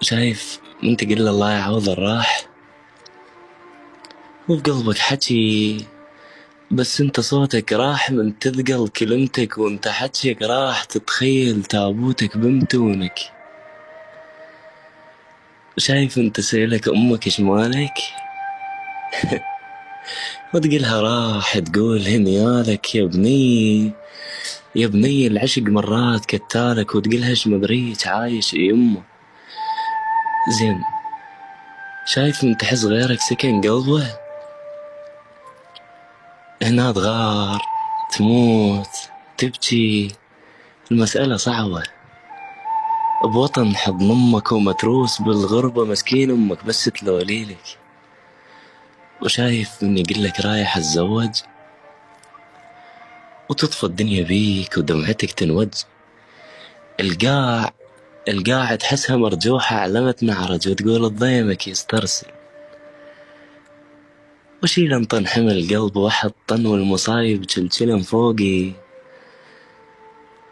شايف من تقول الله يعوض الراح وفي قلبك حكي، بس انت صوتك راح من تثقل كلمتك، وانت حكيك راح تتخيل تابوتك بمتونك. شايف انت سيلك امك شمالك وتقلها راح تقول هنيالك يا بني، يا بني العشق مرات كتالك، وتقلها شمدريك عايش يمه. زين شايف من تحس غيرك سكن قلبه، هنا تغار تموت تبكي. المسألة صعبة بوطن حضن امك ومتروس بالغربة، مسكين امك بس تلوليلك. وشايف من يقلك رايح اتزوج وتطفى الدنيا بيك ودمعتك تنوج. القاع القاع تحسها مرجوحة علمت معرج، وتقول الضيمك يسترسل. وشيل انطن حمل قلب وحطن، والمصايب جلجلن فوقي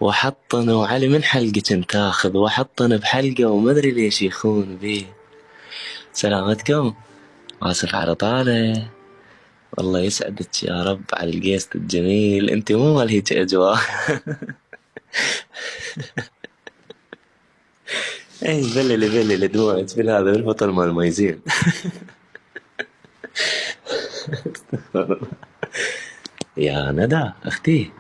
وحطن، وعلي من حلقك تاخذ وحطن بحلقه، وما ادري ليش يخون بيه. سلامتكم، واصل على طالع. والله يسعدك يا رب على القيست الجميل، انت مو مال هيك اجواء. اي بللي دموعك في هذا البطل مال مايزين. يا ندى اختي،